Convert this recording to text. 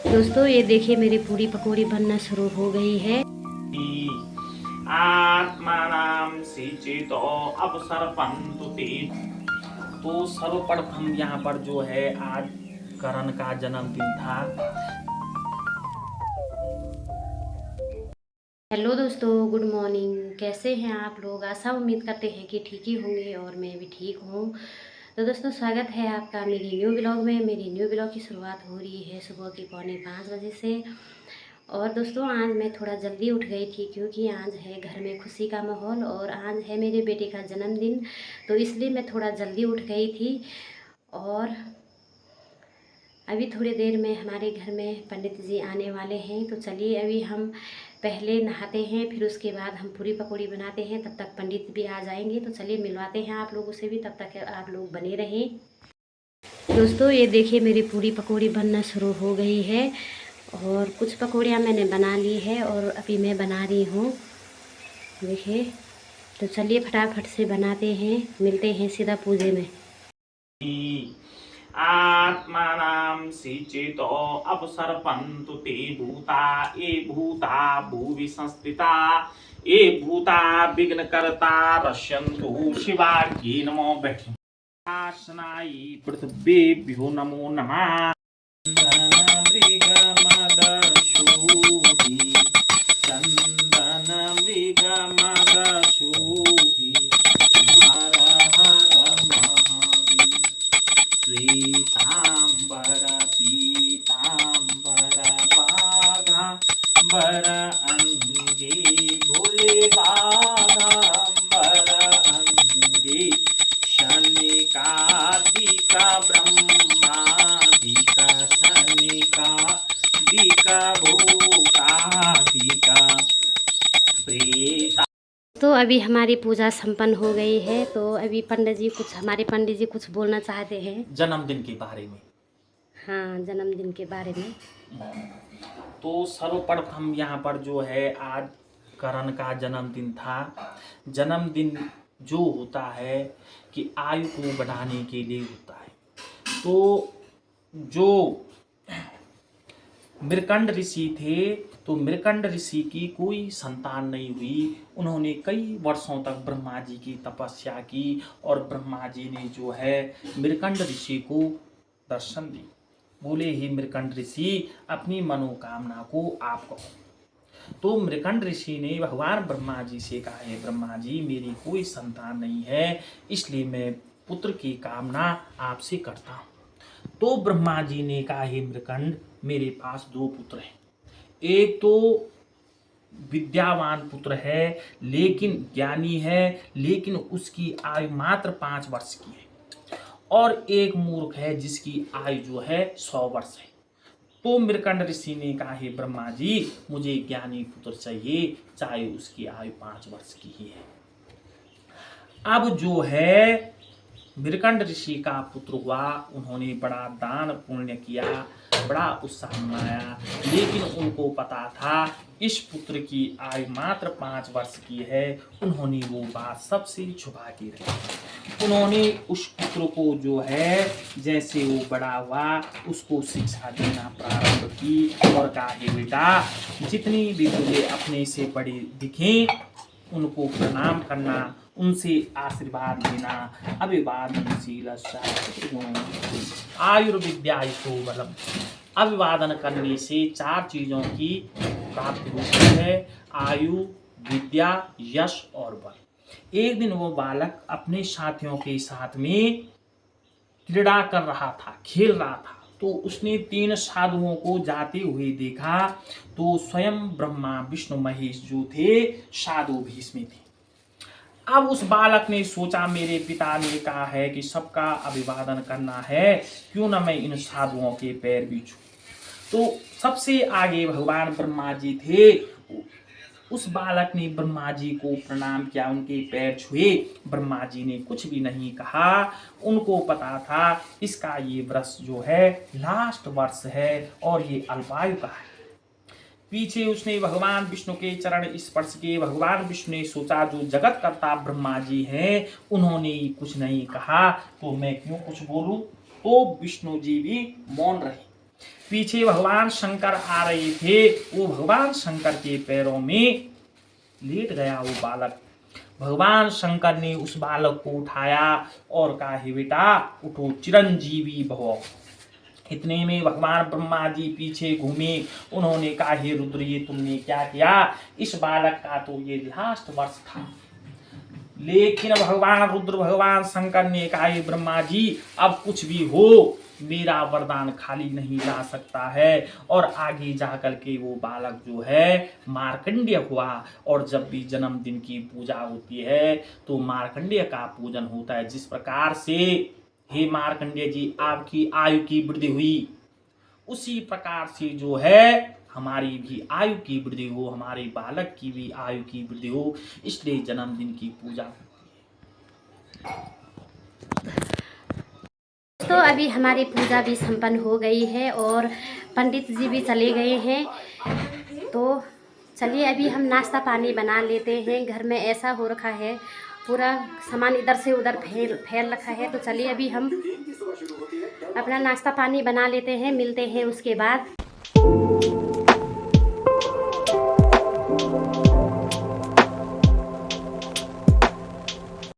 दोस्तों ये देखिए मेरी पूरी पकौड़ी बनना शुरू हो गई है। आत्मानां सिंचितो अवसर्पन्तु ते। तो सर्वप्रथम यहाँ पर जो है आज करण का जन्मदिन था। हेलो दोस्तों, गुड मॉर्निंग। कैसे हैं आप लोग? आशा उम्मीद करते हैं कि ठीक ही होंगे और मैं भी ठीक हूँ। तो दोस्तों स्वागत है आपका मेरी न्यू ब्लॉग में। मेरी न्यू ब्लॉग की शुरुआत हो रही है सुबह की 4:45 बजे से। और दोस्तों आज मैं थोड़ा जल्दी उठ गई थी क्योंकि आज है घर में खुशी का माहौल और आज है मेरे बेटे का जन्मदिन, तो इसलिए मैं थोड़ा जल्दी उठ गई थी। और अभी थोड़ी देर में हमारे घर में पंडित जी आने वाले हैं, तो चलिए अभी हम पहले नहाते हैं, फिर उसके बाद हम पूरी पकौड़ी बनाते हैं। तब तक पंडित भी आ जाएंगे, तो चलिए मिलवाते हैं आप लोगों से भी। तब तक आप लोग बने रहें। दोस्तों ये देखिए मेरी पूरी पकौड़ी बनना शुरू हो गई है और कुछ पकौड़ियाँ मैंने बना ली है और अभी मैं बना रही हूँ, देखिए। तो चलिए फटाफट से बनाते हैं, मिलते हैं सीधा पूजे में। आत्मानां सिंचितो अवसर्पन्तु ते भूता ये भूता भुवि संस्थिता ये भूता विघ्नकर्ता रश्यन्तु शिवाय नमो बैठे आसनाय पृथ्वीभ्यो नमो नमः। चन्दनमृगमदशूहि चन्दनमृगमदशूहि हर हर महादेव। श्वेतांबर पीतांबर बाघांबर अंगे भोले बाघांबर अंगे शनिकादिका ब्रह्मादिका शनिकादिका भूतादिका प्रेता। तो अभी हमारी पूजा संपन्न हो गई है, तो अभी हमारे पंडित जी कुछ बोलना चाहते हैं जन्मदिन के बारे में। हाँ, जन्मदिन के बारे में। तो सर्वप्रथम यहाँ पर जो है आज करण का जन्मदिन था। जन्मदिन जो होता है कि आयु को बढ़ाने के लिए होता है। तो जो मृकंड ऋषि थे, तो मृकंड ऋषि की कोई संतान नहीं हुई। उन्होंने कई वर्षों तक ब्रह्मा जी की तपस्या की और ब्रह्मा जी ने जो है मृकंड ऋषि को दर्शन दी। बोले ही मृकंड ऋषि अपनी मनोकामना को आप कहो। तो मृकंड ऋषि ने भगवान ब्रह्मा जी से कहा, है ब्रह्मा जी मेरी कोई संतान नहीं है, इसलिए मैं पुत्र की कामना आपसे करता हूँ। तो ब्रह्मा जी ने कहा, हे मृकंड मेरे पास दो पुत्र हैं। एक तो विद्यावान पुत्र है, लेकिन ज्ञानी है, लेकिन उसकी आयु मात्र 5 वर्ष की है। और एक मूर्ख है जिसकी आयु जो है 100 वर्ष है। तो मृकंड ऋषि ने कहा, हे ब्रह्मा जी मुझे ज्ञानी पुत्र चाहिए, चाहे उसकी आयु 5 वर्ष की ही है। अब जो है मृकंड ऋषि का पुत्र हुआ, उन्होंने बड़ा दान पुण्य किया, बड़ा उत्साह मनाया, लेकिन उनको पता था इस पुत्र की आयु मात्र 5 वर्ष की है। उन्होंने वो बात सबसे छुपा के रखी। उन्होंने उस पुत्र को जो है जैसे वो बड़ा हुआ उसको शिक्षा देना प्रारंभ की और कहा, हे बेटा जितनी भी तुझे अपने से बड़े दिखें उनको प्रणाम करना, उनसे आशीर्वाद लेना। अभिवादनशील आयुर्विद्यायितो बलम। अभिवादन करने से 4 चीजों की प्राप्ति होती है, आयु, विद्या, यश और बल। एक दिन वो बालक अपने साथियों के साथ में क्रीड़ा कर रहा था, खेल रहा था। तो उसने 3 साधुओं को जाते हुए देखा। तो स्वयं ब्रह्मा विष्णु महेश जो थे साधु भीष्म थे। अब उस बालक ने सोचा, मेरे पिता ने कहा है कि सबका अभिवादन करना है, क्यों ना मैं इन साधुओं के पैर भी छूं। तो सबसे आगे भगवान ब्रह्मा जी थे। उस बालक ने ब्रह्मा जी को प्रणाम किया, उनके पैर छुए। ब्रह्मा जी ने कुछ भी नहीं कहा। उनको पता था इसका ये वर्ष जो है लास्ट वर्ष है और ये अल्पायु का है। पीछे उसने भगवान विष्णु के चरण स्पर्श किए। भगवान विष्णु ने सोचा जो जगत कर्ता ब्रह्मा जी हैं उन्होंने कुछ नहीं कहा तो मैं क्यों कुछ बोलूं। तो विष्णु जी भी मौन रहे। पीछे भगवान शंकर आ रहे थे, वो भगवान शंकर के पैरों में लेट गया वो बालक। भगवान शंकर ने उस बालक को उठाया और कहा, हे बेटा उठो, चिरंजीवी भव। इतने में भगवान ब्रह्मा जी पीछे घूमे, उन्होंने कहा, हे रुद्र ये तुमने क्या किया? इस बालक का तो ये लास्ट वर्ष था। लेकिन भगवान रुद्र भगवान शंकर ने कहा, हे ब्रह्मा जी अब कुछ भी हो, मेरा वरदान खाली नहीं जा सकता है। और आगे जाकर के वो बालक जो है मार्कंडेय हुआ। और जब भी जन्मदिन की पूजा होती है तो मार्कंडेय का पूजन होता है। जिस प्रकार से हे मार्कंडेय जी आपकी आयु की वृद्धि हुई, उसी प्रकार से जो है हमारी भी आयु की वृद्धि हो, हमारे बालक की भी आयु की वृद्धि हो, इसलिए जन्मदिन की पूजा होती है। तो अभी हमारी पूजा भी संपन्न हो गई है और पंडित जी भी चले गए हैं। तो चलिए अभी हम नाश्ता पानी बना लेते हैं। घर में ऐसा हो रखा है, पूरा सामान इधर से उधर फैल रखा है। तो चलिए अभी हम अपना नाश्ता पानी बना लेते हैं, मिलते हैं उसके बाद।